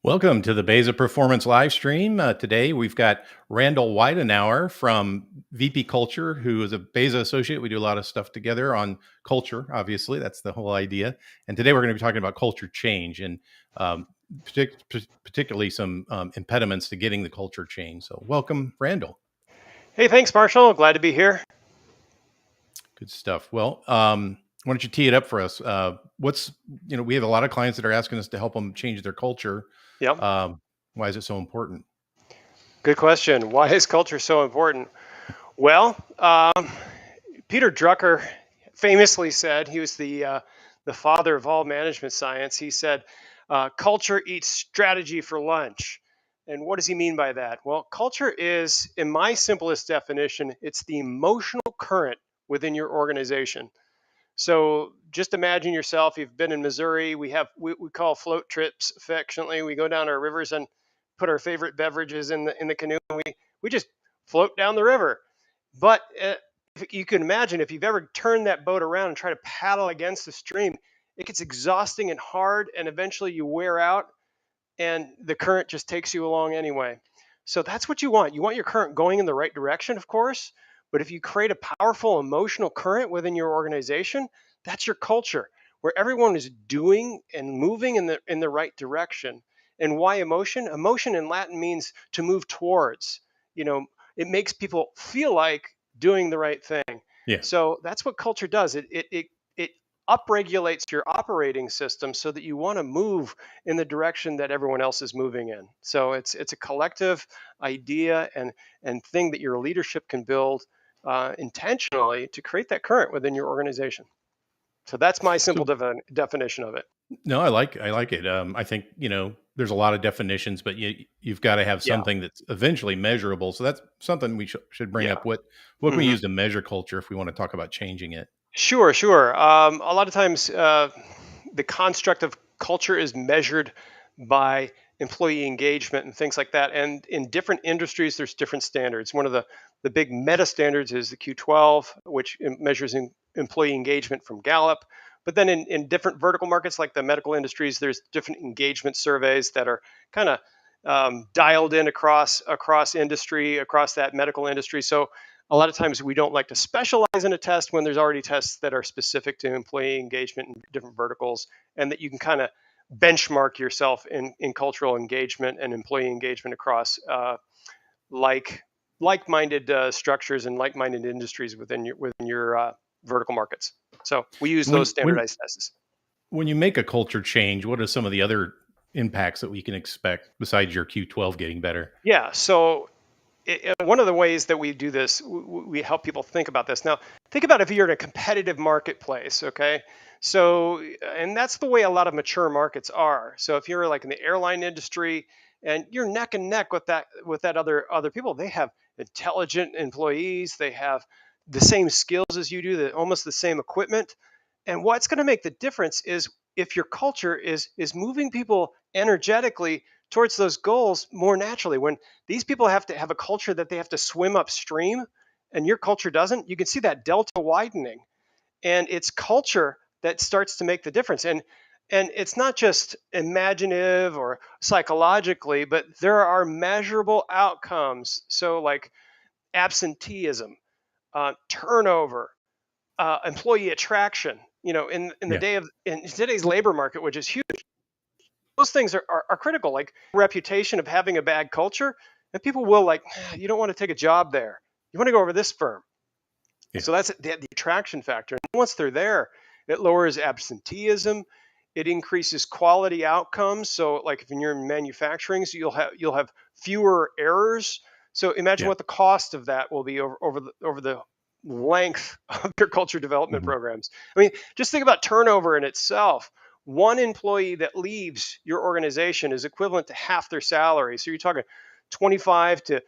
Welcome to the BEZA Performance live stream. Today we've got Randal Weidenaar from VP Culture, who is a BEZA associate. We do a lot of stuff together on culture, obviously. That's the whole idea. And today we're going to be talking about culture change and particularly some impediments to getting the culture change. So welcome, Randal. Hey, thanks, Marshall. Glad to be here. Good stuff. Well, why don't you tee it up for us? We have a lot of clients that are asking us to help them change their culture. Yep. Why is it so important? Good question. Why is culture so important? Well, Peter Drucker famously said, he was the father of all management science. He said, culture eats strategy for lunch. And what does he mean by that? Well, culture is, in my simplest definition, it's the emotional current within your organization. So just imagine yourself, you've been in Missouri. We call float trips affectionately. We go down our rivers and put our favorite beverages in the canoe. And we just float down the river. But if you can imagine, if you've ever turned that boat around and try to paddle against the stream, it gets exhausting and hard, and eventually you wear out and the current just takes you along anyway. So that's what you want. You want your current going in the right direction, of course. But if you create a powerful emotional current within your organization, that's your culture, where everyone is doing and moving in the right direction. And why emotion? Emotion in Latin means to move towards. It makes people feel like doing the right thing. Yeah. So that's what culture does. It upregulates your operating system so that you want to move in the direction that everyone else is moving in. So it's a collective idea and thing that your leadership can build intentionally to create that current within your organization. So that's my simple definition of it. No, I like it. I think there's a lot of definitions, but you've got to have Yeah. something that's eventually measurable. So that's something we should bring Yeah. up. What can we use to measure culture if we want to talk about changing it? Sure. A lot of times, the construct of culture is measured by employee engagement and things like that. And in different industries, there's different standards. One of the big meta standards is the Q12, which measures employee engagement from Gallup. But then in different vertical markets, like the medical industries, there's different engagement surveys that are kind of dialed in across industry, across that medical industry. So a lot of times we don't like to specialize in a test when there's already tests that are specific to employee engagement in different verticals, and that you can kind of benchmark yourself in cultural engagement and employee engagement across like-minded structures and like-minded industries within your vertical markets. So we use those standardized tests. When you make a culture change, what are some of the other impacts that we can expect besides your Q12 getting better? Yeah. So one of the ways that we do this, we help people think about this. Now, think about if you're in a competitive marketplace, okay? So, and that's the way a lot of mature markets are. So if you're like in the airline industry and you're neck and neck with that other people, they have intelligent employees, they have the same skills as you do, almost the same equipment. And what's going to make the difference is if your culture is moving people energetically towards those goals more naturally. When these people have to have a culture that they have to swim upstream and your culture doesn't, you can see that delta widening. And it's culture that starts to make the difference. And it's not just imaginative or psychologically, but there are measurable outcomes. So like absenteeism, turnover, employee attraction, in today's labor market, which is huge. Those things are critical, like reputation of having a bad culture, and people will like, you don't want to take a job there. You want to go over this firm. Yeah. So that's the attraction factor. And once they're there, it lowers absenteeism. It increases quality outcomes. So like if you're in manufacturing, so you'll have fewer errors. So imagine what the cost of that will be over the length of their culture development Mhm. programs. I mean, just think about turnover in itself. One employee that leaves your organization is equivalent to half their salary. So you're talking 25 to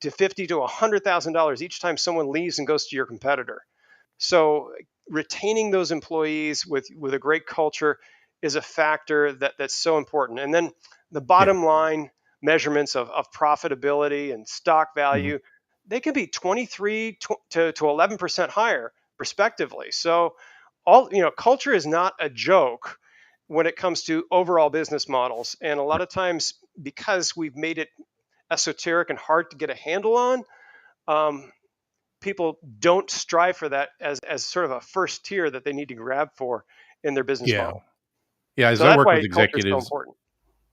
50 to $100,000 each time someone leaves and goes to your competitor. So retaining those employees with a great culture is a factor that's so important. And then the Yeah. bottom line measurements of profitability and stock Mhm. value, they can be 23 to 11% higher respectively. So culture is not a joke when it comes to overall business models. And a lot of times, because we've made it esoteric and hard to get a handle on, um, people don't strive for that as sort of a first tier that they need to grab for in their business Yeah. model. Yeah, as So I that's work with why culture is so executives important.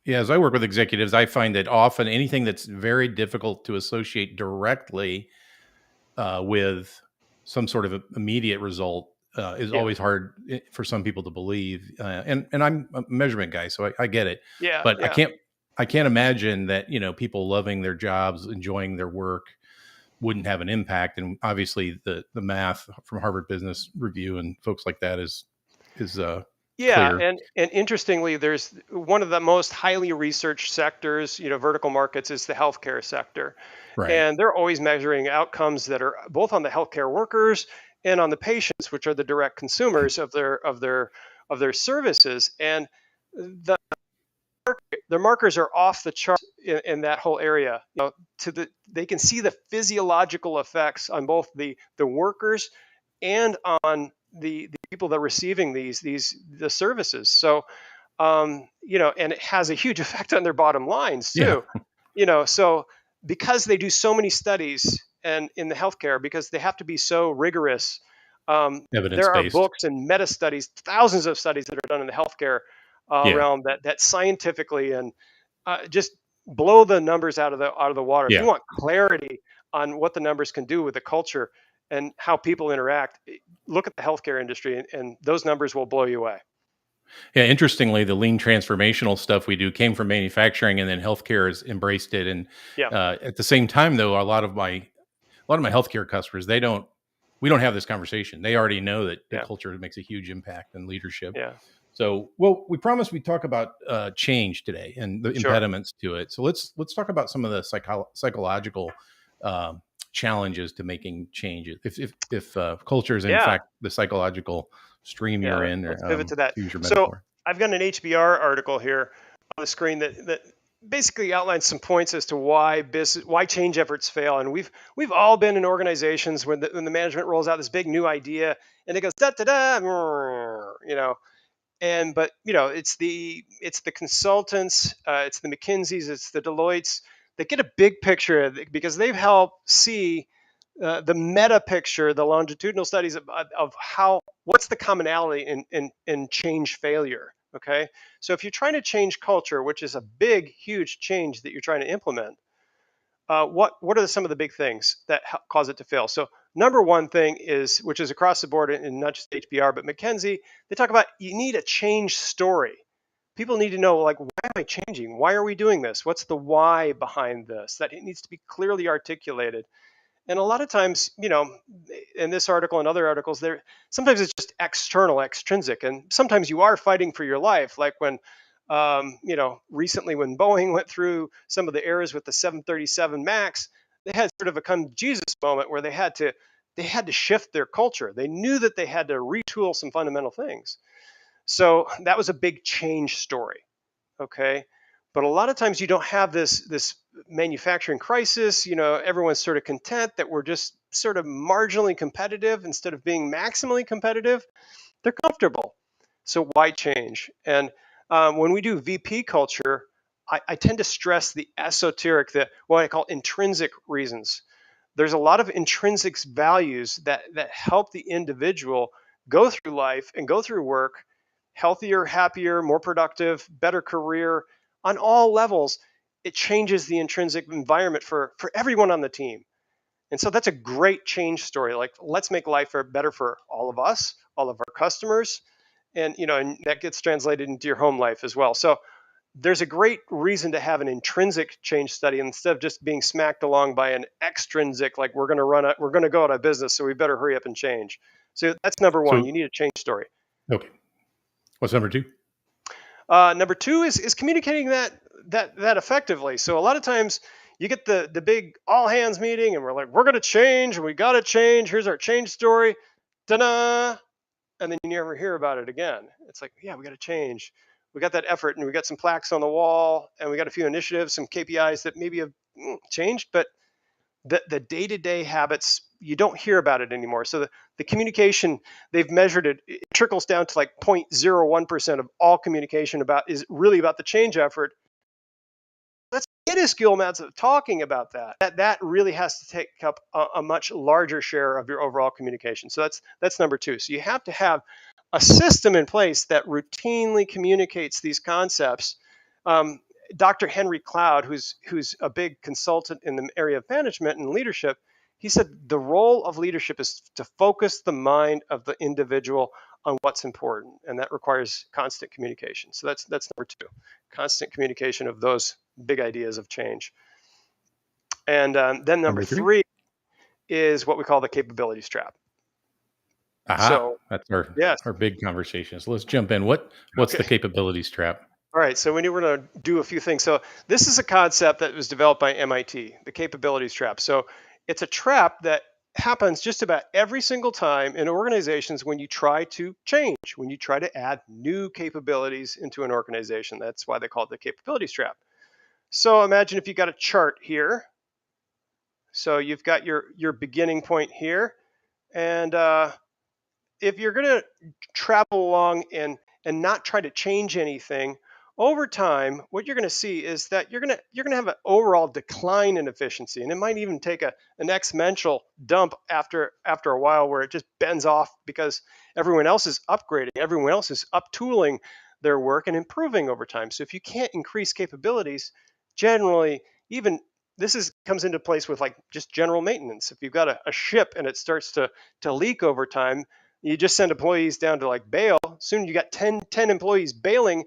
Yeah, as I work with executives, I find that often anything that's very difficult to associate directly with some sort of immediate result is Yeah, always hard for some people to believe. And I'm a measurement guy, so I get it. yeah, But yeah, I can't imagine that people loving their jobs, enjoying their work, wouldn't have an impact. And obviously, the math from Harvard Business Review and folks like that is yeah. clear. And interestingly, there's one of the most highly researched sectors, vertical markets, is the healthcare sector, Right. and they're always measuring outcomes that are both on the healthcare workers and on the patients, which are the direct consumers of their services. And the their markers are off the chart in that whole area. They can see the physiological effects on both the workers and on the people that are receiving the services. So and it has a huge effect on their bottom lines Yeah. too. So because they do so many studies and in the healthcare, because they have to be so rigorous, Evidence there are based. books and meta studies, thousands of studies that are done in the healthcare Yeah. realm that scientifically and just blow the numbers out of the water. If you Yeah. want clarity on what the numbers can do with the culture and how people interact, look at the healthcare industry, and those numbers will blow you away. Yeah, interestingly, the lean transformational stuff we do came from manufacturing, and then healthcare has embraced it. And Yeah, at the same time, though, a lot of my healthcare customers, we don't have this conversation. They already know that the yeah, culture makes a huge impact in leadership. yeah. So, well, we promised we'd talk about change today and the Sure. impediments to it. So let's talk about some of the psychological um, challenges to making changes. If culture is in Yeah. fact the psychological stream you're Yeah, in, let's or, pivot to that. to use your So metaphor. I've got an HBR article here on the screen that basically outlines some points as to why change efforts fail. And we've all been in organizations when the management rolls out this big new idea and it goes da da da, and but it's the consultants, it's the McKinseys, it's the Deloittes that get a big picture because they've helped see the meta picture, the longitudinal studies of how what's the commonality in change failure. Okay, so if you're trying to change culture, which is a big, huge change that you're trying to implement, what are some of the big things that cause it to fail? So number one thing is, which is across the board and not just HBR, but McKinsey, they talk about you need a change story. People need to know, like, why am I changing? Why are we doing this? What's the why behind this? That it needs to be clearly articulated. And a lot of times, in this article and other articles, there sometimes it's just external, extrinsic, and sometimes you are fighting for your life. Like when, recently when Boeing went through some of the errors with the 737 Max, they had sort of a come Jesus moment where they had to shift their culture. They knew that they had to retool some fundamental things. So that was a big change story. Okay, but a lot of times you don't have this manufacturing crisis. Everyone's sort of content that we're just sort of marginally competitive instead of being maximally competitive. They're comfortable, so why change? And when we do VP culture, I tend to stress the esoteric, the what I call intrinsic reasons. There's a lot of intrinsic values that help the individual go through life and go through work healthier, happier, more productive, better career on all levels. It changes the intrinsic environment for everyone on the team. And so that's a great change story. Like, let's make life better for all of us, all of our customers, and that gets translated into your home life as well. So there's a great reason to have an intrinsic change study instead of just being smacked along by an extrinsic, like we're going to go out of business, so we better hurry up and change. So that's number one. So You need a change story. okay, what's number two? Number two is communicating that effectively. So a lot of times you get the big all hands meeting, and we're like, we're going to change, and we got to change. Here's our change story, ta-da! And then you never hear about it again. It's like, yeah, we got to change. We got that effort, and we got some plaques on the wall, and we got a few initiatives, some KPIs that maybe have changed, but the day-to-day habits, you don't hear about it anymore. So the communication, they've measured it, it trickles down to like 0.01% of all communication about is really about the change effort. That's minuscule amounts of talking about that really has to take up a much larger share of your overall communication. So that's number two. So you have to have a system in place that routinely communicates these concepts. Dr. Henry Cloud, who's a big consultant in the area of management and leadership, he said the role of leadership is to focus the mind of the individual on what's important, and that requires constant communication. So that's number two, constant communication of those big ideas of change. And then number Number three? three is what we call the capabilities trap. Aha, So that's yes, our big conversation. So let's jump in. What's okay. the capabilities trap? All right, so we're going to do a few things. So this is a concept that was developed by MIT, the capabilities trap. So it's a trap that happens just about every single time in organizations when you try to change, when you try to add new capabilities into an organization. That's why they call it the capabilities trap. So imagine if you got a chart here. So you've got your beginning point here, and if you're going to travel along and not try to change anything over time, what you're going to see is that you're going to have an overall decline in efficiency, and it might even take an exponential dump after a while, where it just bends off because everyone else is upgrading, everyone else is uptooling their work and improving over time. So if you can't increase capabilities, generally, even this is comes into place with like just general maintenance. If you've got a ship and it starts to leak over time, you just send employees down to like bail. Soon you got 10 employees bailing,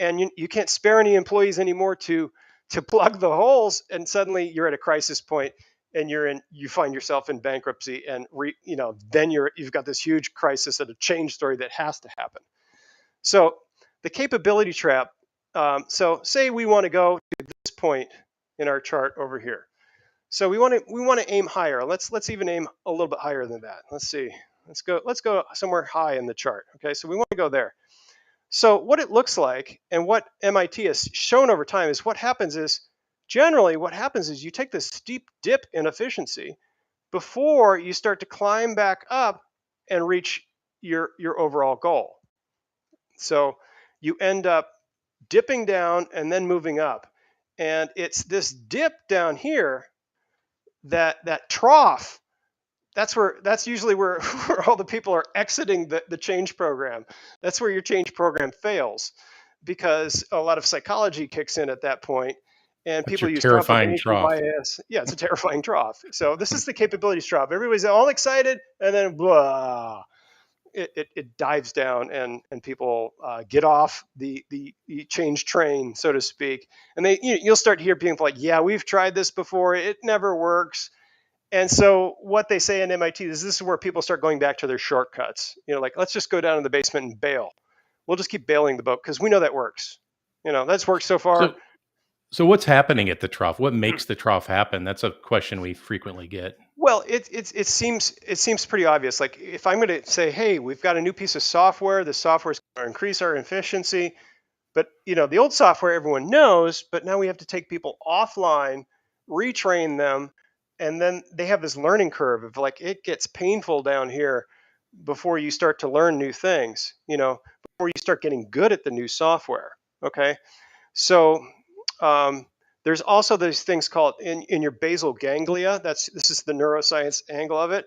and you can't spare any employees anymore to plug the holes, and suddenly you're at a crisis point, and you find yourself in bankruptcy, and then you've got this huge crisis and a change story that has to happen. So the capability trap, so say we want to go to this point in our chart over here. So we want to aim higher. Let's even aim a little bit higher than that. Let's see. Let's go somewhere high in the chart. Okay, so we want to go there. So what it looks like, and what MIT has shown over time, is what happens is you take this steep dip in efficiency before you start to climb back up and reach your overall goal. So you end up dipping down and then moving up. And it's this dip down here, that trough, that's usually where all the people are exiting the change program. That's where your change program fails, because a lot of psychology kicks in at that point, and That's people your use terrifying confirmation trough. bias. Yeah, it's a terrifying trough. So this is the capabilities trough. Everybody's all excited, and then blah, it dives down, and people get off the change train, so to speak. And you'll start to hear people like, yeah, we've tried this before, it never works. And so what they say in MIT is this is where people start going back to their shortcuts. Like, let's just go down in the basement and bail. We'll just keep bailing the boat because we know that works. That's worked so far. So so what's happening at the trough? What makes the trough happen? That's a question we frequently get. Well, it seems pretty obvious. Like, if I'm going to say, hey, we've got a new piece of software, the software is going to increase our efficiency, but the old software everyone knows, but now we have to take people offline, retrain them, and then they have this learning curve of, like, it gets painful down here before you start to learn new things, before you start getting good at the new software. Okay. So there's also these things called in your basal ganglia. This is the neuroscience angle of it.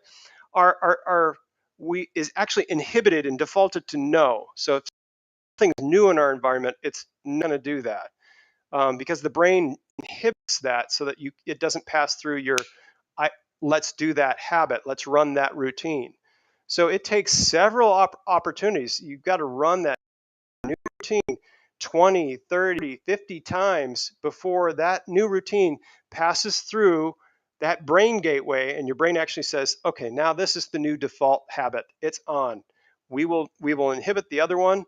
Are we is actually inhibited and defaulted to no. So if something's new in our environment, it's not going to do that, because the brain inhibits that so that it doesn't pass through your let's do that habit, let's run that routine. So it takes several opportunities. You've got to run that new routine 20, 30, 50 times before that new routine passes through that brain gateway, and your brain actually says, okay, now this is the new default habit. It's on. We will inhibit the other one.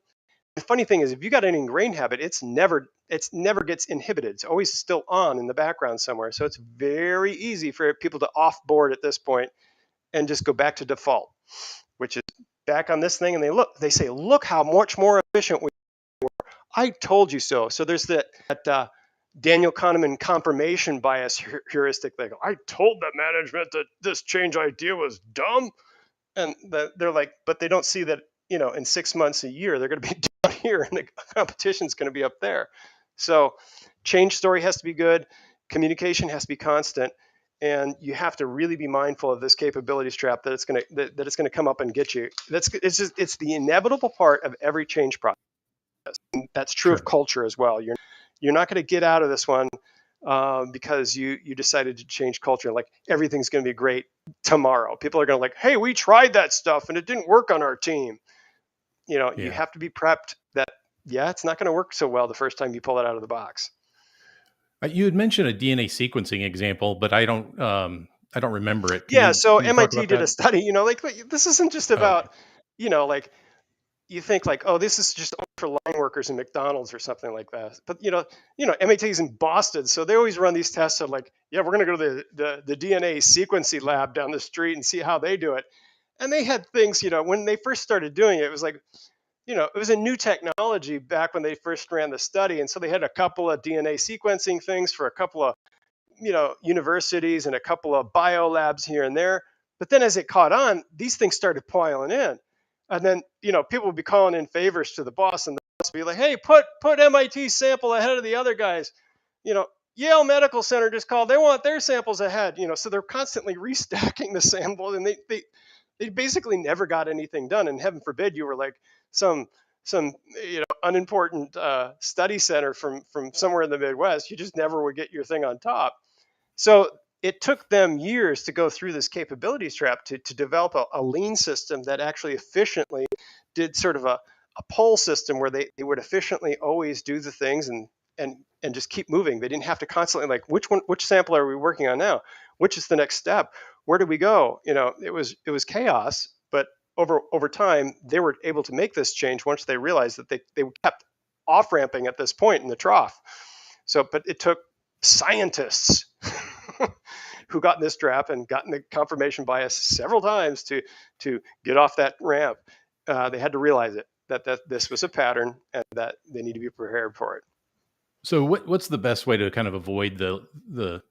The funny thing is, if you got an ingrained habit, it's never gets inhibited. It's always still on in the background somewhere. So it's very easy for people to offboard at this point and just go back to default, which is back on this thing. And they say, look how much more efficient we. I told you so. So there's that Daniel Kahneman confirmation bias heuristic thing. I told the management that this change idea was dumb, and they're like, but they don't see that in 6 months, a year, they're going to be down here, and the competition's going to be up there. So change story has to be good, communication has to be constant, and you have to really be mindful of this capabilities trap that it's going to come up and get you. It's the inevitable part of every change process. And that's true of Sure. culture as well. You're not going to get out of this one because you decided to change culture. Like everything's going to be great tomorrow. People are going to like, hey, we tried that stuff and it didn't work on our team. You Yeah. have to be prepped that, yeah, it's not going to work so well the first time you pull it out of the box. You had mentioned a DNA sequencing example, but I don't remember it. Yeah. So Can you talk MIT about did a that? study, like this isn't just Oh, okay. about, like you think like, oh, this is just only for line workers in McDonald's or something like that. But MIT's in Boston, so they always run these tests of like, yeah, we're going to go to the DNA sequencing lab down the street and see how they do it. And they had things, when they first started doing it, it was like, it was a new technology back when they first ran the study, and so they had a couple of DNA sequencing things for a couple of universities and a couple of bio labs here and there. But then as it caught on, these things started piling in. And then, people would be calling in favors to the boss, and the boss would be like, hey, put MIT sample ahead of the other guys. You know, Yale Medical Center just called. They want their samples ahead. So they're constantly restacking the sample, and they basically never got anything done. And heaven forbid you were like some unimportant study center from somewhere in the Midwest. You just never would get your thing on top. So it took them years to go through this capabilities trap to develop a lean system that actually efficiently did sort of a pull system where they would efficiently always do the things and just keep moving. They didn't have to constantly like, which sample are we working on now? Which is the next step? Where do we go? It was chaos, but over time they were able to make this change once they realized that they kept off ramping at this point in the trough. So, but it took scientists who got in this trap and gotten the confirmation bias several times to get off that ramp. They had to realize it that this was a pattern and that they need to be prepared for it. So what's the best way to kind of avoid the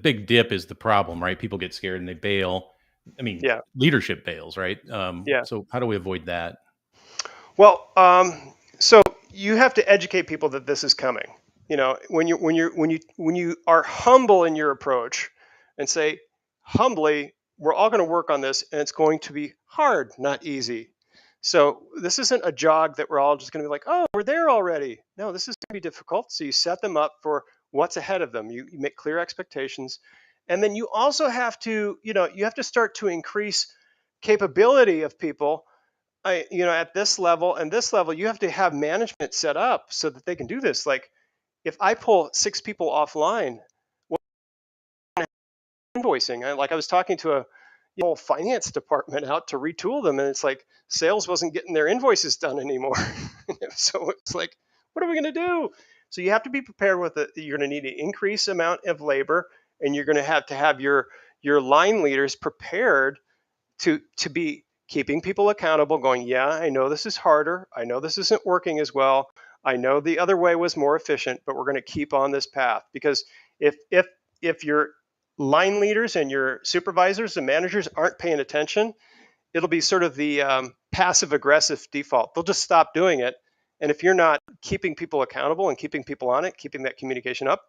big dip is the problem, right? People get scared and they bail. I mean, Yeah, leadership bails, right? yeah. So how do we avoid that? Well, so you have to educate people that this is coming. When you are humble in your approach, and say humbly, we're all going to work on this, and it's going to be hard, not easy. So this isn't a jog that we're all just going to be like, oh, we're there already. No, this is going to be difficult. So you set them up for what's ahead of them. You make clear expectations, and then you also have to, you have to start to increase capability of people. At this level and this level, you have to have management set up so that they can do this. Like if I pull 6 people offline, what invoicing? Like I was talking to a whole finance department out to retool them, and it's like sales wasn't getting their invoices done anymore. So it's like, what are we going to do? So you have to be prepared with it. You're going to need an increased amount of labor, and you're going to have your line leaders prepared to be keeping people accountable, going, yeah, I know this is harder, I know this isn't working as well, I know the other way was more efficient, but we're going to keep on this path. Because if your line leaders and your supervisors and managers aren't paying attention, it'll be sort of the passive aggressive default. They'll just stop doing it. And if you're not keeping people accountable and keeping people on it, keeping that communication up,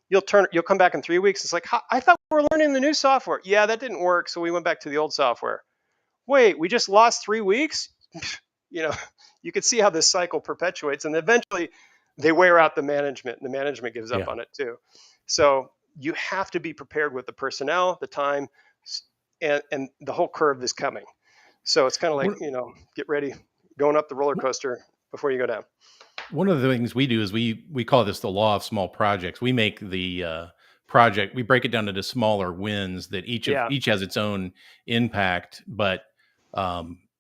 you'll come back in 3 weeks. It's like, I thought we were learning the new software. Yeah, that didn't work, so we went back to the old software. Wait, we just lost 3 weeks? you know, you could see how this cycle perpetuates, and eventually they wear out the management, and the management gives up Yeah. on it too. So you have to be prepared with the personnel, the time, and the whole curve is coming. So it's kind of like, What, get ready, going up the roller coaster before you go down. one of the things we do is we call this the law of small projects. We make the project, we break it down into smaller wins that Yeah. each has its own impact, but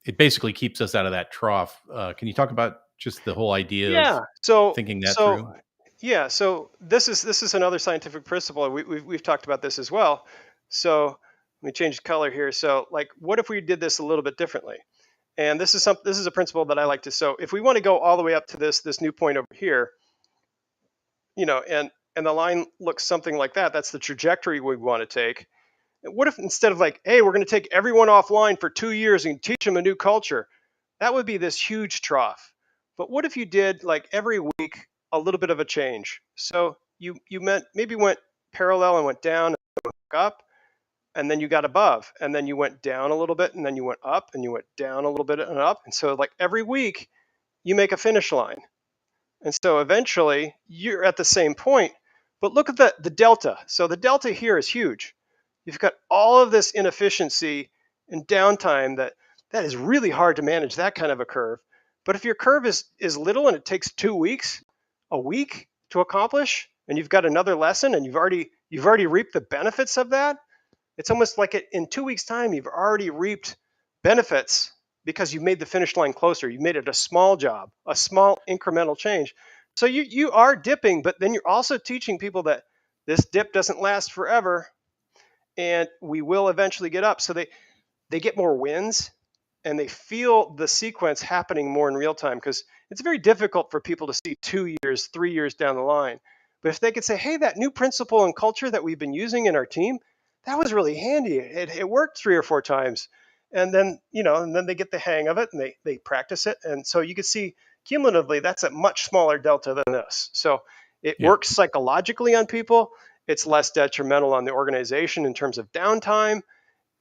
it basically keeps us out of that trough. Can you talk about just the whole idea of Yeah. So thinking that so through? yeah. So this is another scientific principle. We've talked about this as well. So let me change the color here. So like, what if we did this a little bit differently? And this is a principle that I like to. So if we want to go all the way up to this new point over here, and the line looks something like that. That's the trajectory we want to take. What if instead of like, hey, we're going to take everyone offline for 2 years and teach them a new culture? That would be this huge trough. But what if you did like every week a little bit of a change? So you meant maybe went parallel and went down and up, and then you got above, and then you went down a little bit, and then you went up, and you went down a little bit and up. And so like every week you make a finish line. And so eventually you're at the same point, but look at the delta. So the delta here is huge. You've got all of this inefficiency and downtime that is really hard to manage that kind of a curve. But if your curve is little and it takes 2 weeks, a week to accomplish, and you've got another lesson and you've already reaped the benefits of that, it's almost like in 2 weeks' time, you've already reaped benefits because you've made the finish line closer. You made it a small job, a small incremental change. So you are dipping, but then you're also teaching people that this dip doesn't last forever, and we will eventually get up. So they get more wins, and they feel the sequence happening more in real time, because it's very difficult for people to see 2 years, 3 years down the line. But if they could say, hey, that new principle and culture that we've been using in our team, that was really handy. It worked 3 or 4 times. And then they get the hang of it, and they practice it. And so you can see cumulatively that's a much smaller delta than this. So it Yeah. works psychologically on people. It's less detrimental on the organization in terms of downtime.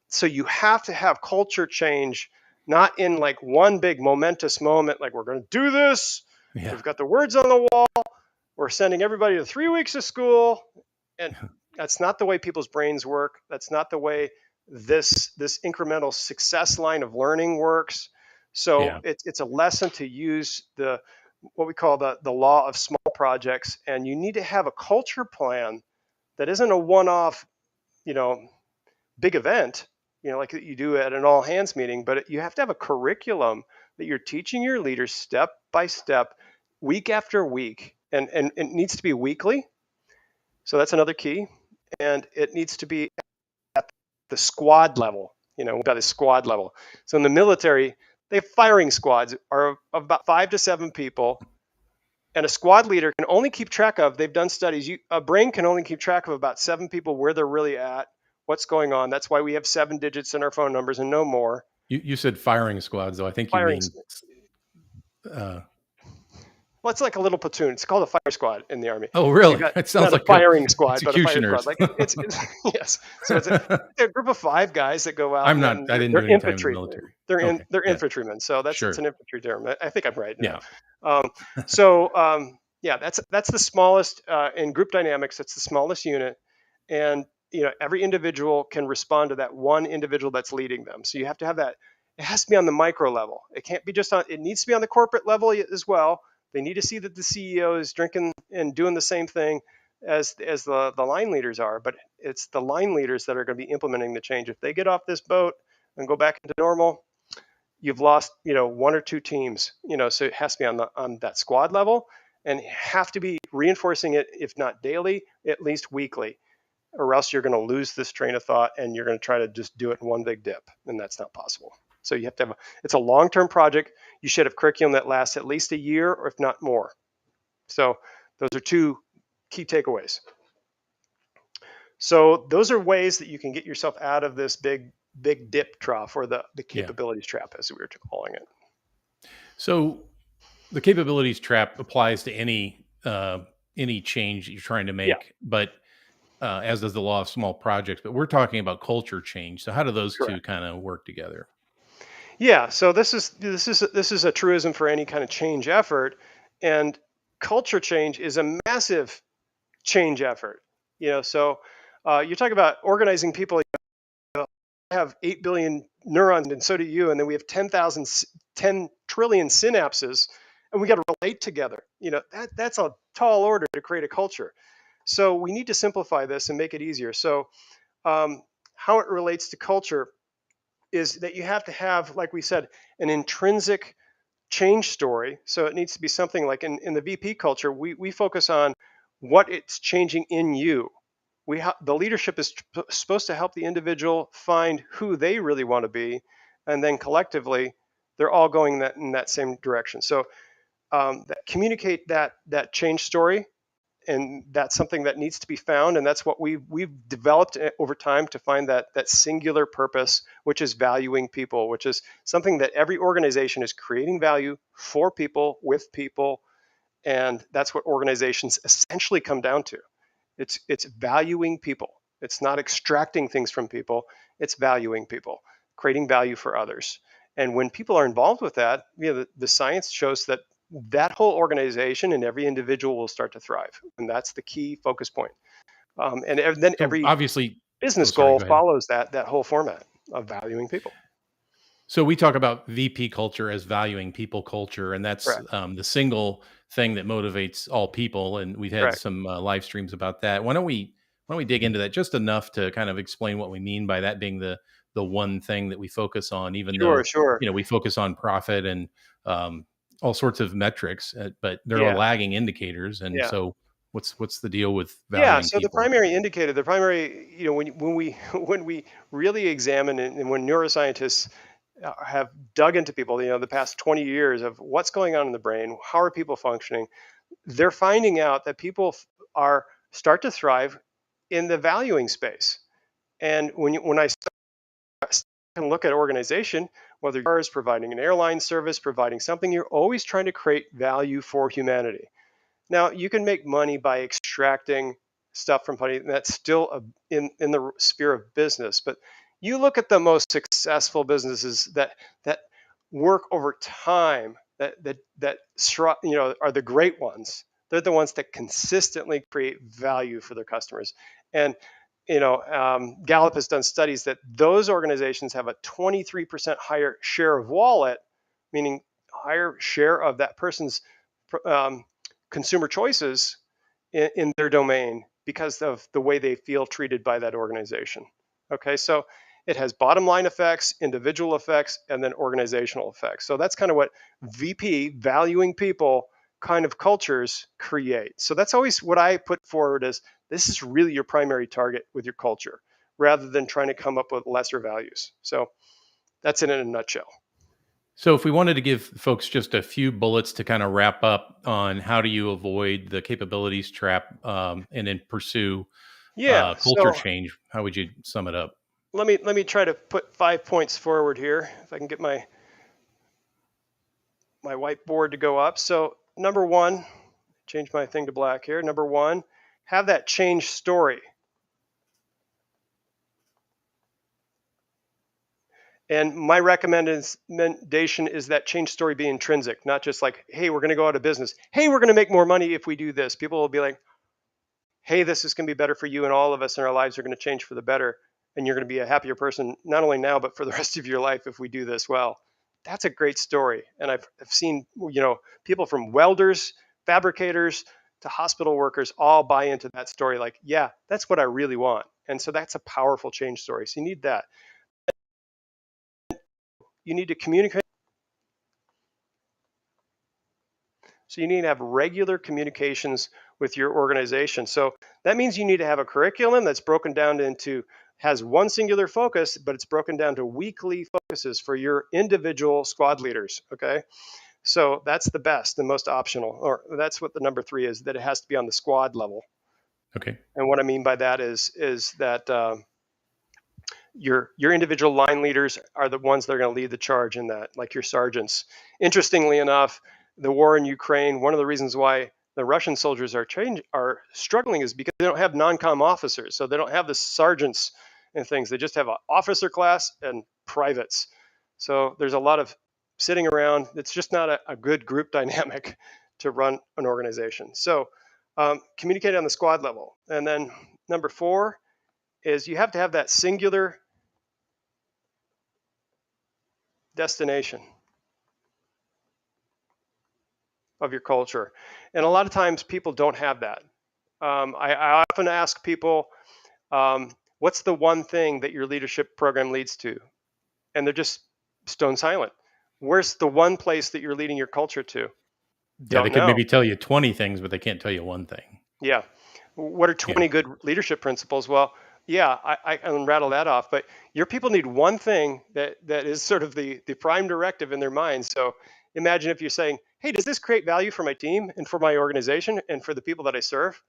So you have to have culture change, not in like one big momentous moment, like we're going to do this. Yeah. We've got the words on the wall. We're sending everybody to 3 weeks of school. And that's not the way people's brains work. That's not the way this incremental success line of learning works. So Yeah. it's a lesson to use the what we call the law of small projects. And you need to have a culture plan that isn't a one-off, you know, big event, like you do at an all hands meeting, but you have to have a curriculum that you're teaching your leaders step by step, week after week. And it needs to be weekly. So that's another key. And it needs to be at the squad level, about the squad level. So in the military, they have firing squads are of about 5 to 7 people. And a squad leader can only keep track of, they've done studies, a brain can only keep track of about 7 people, where they're really at, what's going on. That's why we have 7 digits in our phone numbers and no more. You said firing squads, though. I think you Firing, mean uh, well, it's like a little platoon. It's called a fire squad in the Army. oh, So you've really? got It sounds not a like firing squad, but a fire squad. executioners. Like it's yes. So it's a group of 5 guys that go out, I'm and not. then I didn't do they're any time in the infantry. military. They're in Okay. they're Yeah. infantrymen. So it's Sure. an infantry term. I think I'm right now. Yeah. Um, so that's the smallest in group dynamics. That's the smallest unit, and every individual can respond to that one individual that's leading them. So you have to have that. It has to be on the micro level. It can't be just on. It needs to be on the corporate level as well. They need to see that the CEO is drinking and doing the same thing as the line leaders are. But it's the line leaders that are going to be implementing the change. If they get off this boat and go back into normal, you've lost, 1 or 2 teams. So it has to be on that squad level, and have to be reinforcing it, if not daily, at least weekly, or else you're going to lose this train of thought and you're going to try to just do it in one big dip, and that's not possible. So you have to have it's a long-term project. You should have curriculum that lasts at least a year, or if not more. So those are 2 key takeaways. So those are ways that you can get yourself out of this big dip trough, or the Yeah. capabilities trap, as we were calling it. So the capabilities trap applies to any change that you're trying to Yeah, make, but as does the law of small projects. But we're talking about culture change. So how do those two correct. kind of work together? Yeah, so this is a truism for any kind of change effort, and culture change is a massive change effort. So you talk about organizing people. Have 8 billion neurons, and so do you, and then we have 10 trillion synapses, and we got to relate together. That's a tall order to create a culture. So we need to simplify this and make it easier. So um, how it relates to culture is that you have to have, like we said, an intrinsic change story. So it needs to be something like in the VP culture, we focus on what it's changing in you. The leadership is supposed to help the individual find who they really want to be, and then collectively, they're all going in that same direction. So communicate that change story, and that's something that needs to be found, and that's what we've developed over time to find that singular purpose, which is valuing people, which is something that every organization is creating value for people, with people, and that's what organizations essentially come down to. It's valuing people. It's not extracting things from people. It's valuing people, creating value for others. And when people are involved with that, the science shows that that whole organization and every individual will start to thrive. And that's the key focus point. Then So every obviously, oh, business sorry, goal go ahead. follows that whole format of valuing people. So we talk about VP culture as valuing people culture, and that's Correct. the single thing that motivates all people. And we've had Correct. some live streams about that. Why don't we dig into that just enough to kind of explain what we mean by that being the one thing that we focus on, even Sure. though Sure. we focus on profit and all sorts of metrics, but there are Yeah. lagging indicators. And Yeah. so, what's the deal with Yeah, valuing so the people? primary indicator, the primary, when we when we really examine and when neuroscientists have dug into people, the past 20 years of what's going on in the brain, how are people functioning, they're finding out that people are start to thrive in the valuing space. And when I can look at organization, whether you're providing an airline service, providing something, you're always trying to create value for humanity. Now, you can make money by extracting stuff from money, and that's still in the sphere of business. But you look at the most successful businesses that work over time, are the great ones. They're the ones that consistently create value for their customers. And Gallup has done studies that those organizations have a 23% higher share of wallet, meaning higher share of that person's um, consumer choices in their domain because of the way they feel treated by that organization. Okay, so it has bottom line effects, individual effects, and then organizational effects. So that's kind of what VP, valuing people, kind of cultures create. So that's always what I put forward as this is really your primary target with your culture rather than trying to come up with lesser values. So that's it in a nutshell. So, if we wanted to give folks just a few bullets to kind of wrap up on how do you avoid the capabilities trap and then pursue Yeah, culture so change, how would you sum it up? let me try to put 5 points forward here if I can get my whiteboard to go up. So number one, change my thing to black here. Number one, have that change story. And my recommendation is that change story be intrinsic, not just like, hey, we're going to go out of business. Hey, we're going to make more money if we do this. People will be like, hey, this is going to be better for you and all of us, and our lives are going to change for the better. And you're going to be a happier person, not only now, but for the rest of your life if we do this well. That's a great story. And I've seen, people from welders, fabricators, to hospital workers all buy into that story. Like, yeah, that's what I really want. And so that's a powerful change story. So you need that. You need to communicate. So you need to have regular communications with your organization. So that means you need to have a curriculum that's broken down into has one singular focus, but it's broken down to weekly focuses for your individual squad leaders. Okay. So that's the best, the most optional, or that's what the number three is, that it has to be on the squad level. Okay. And what I mean by that is that your individual line leaders are the ones that are going to lead the charge in that, like your sergeants. Interestingly enough, the war in Ukraine, one of the reasons why the Russian soldiers are struggling is because they don't have non-com officers. So they don't have the sergeants and things. They just have an officer class and privates. So there's a lot of sitting around. It's just not a good group dynamic to run an organization. So communicate on the squad level. And then number four is you have to have that singular destination. of your culture. And a lot of times people don't have that. I often ask people, what's the one thing that your leadership program leads to? And they're just stone silent. Where's the one place that you're leading your culture to? Yeah, they Don't could know. maybe tell you 20 things, but they can't tell you one thing. Yeah. What are Yeah. 20 good leadership principles? Well, yeah, I can rattle that off, but your people need one thing that is sort of the prime directive in their minds. So imagine if you're saying, hey, does this create value for my team and for my organization and for the people that I serve?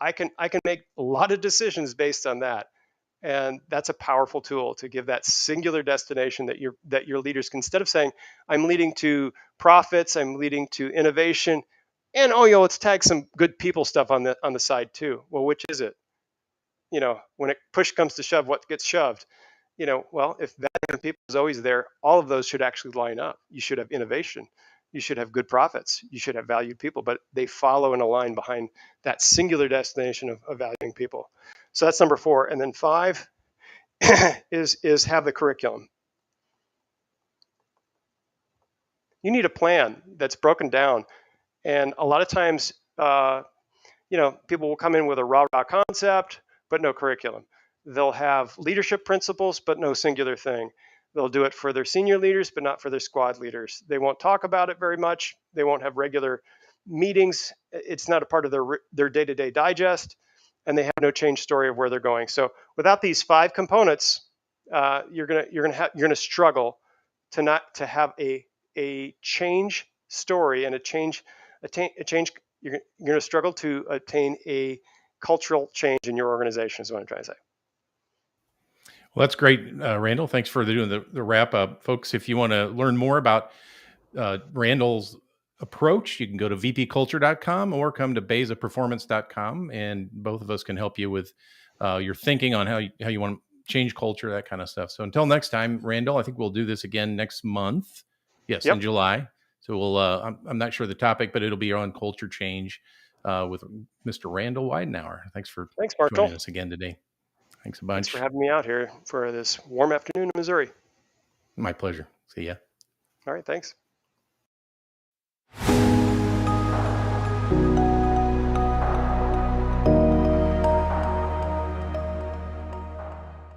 I can make a lot of decisions based on that. And that's a powerful tool to give that singular destination that your leaders can, instead of saying, I'm leading to profits, I'm leading to innovation, and oh, let's tag some good people stuff on the side too. Well, which is it? When it push comes to shove, what gets shoved? Well, if value in people is always there, all of those should actually line up. You should have innovation, you should have good profits, you should have valued people, but they follow and align behind that singular destination of valuing people. So that's number 4. And then 5 is have the curriculum. You need a plan that's broken down. And a lot of times, people will come in with a rah-rah concept, but no curriculum. They'll have leadership principles, but no singular thing. They'll do it for their senior leaders, but not for their squad leaders. They won't talk about it very much. They won't have regular meetings. It's not a part of their day-to-day digest, and they have no change story of where they're going. So without these 5 components, you're gonna struggle to have a change story and a change. You're going to struggle to attain a cultural change in your organization, is what I'm trying to say. Well, that's great, Randall. Thanks for doing the wrap up. Folks, if you want to learn more about Randall's approach, you can go to vpculture.com or come to bezaperformance.com, and both of us can help you with your thinking on how you want to change culture, that kind of stuff. So until next time, Randall, I think we'll do this again next month. Yes, in Yep. July. So we'll, I'm not sure the topic, but it'll be on culture change with Mr. Randal Weidenaar. Thanks for Thanks, Marshall. joining us again today. Thanks a Thanks for bunch. having me out here for this warm afternoon in Missouri. My pleasure. See ya. All right. Thanks.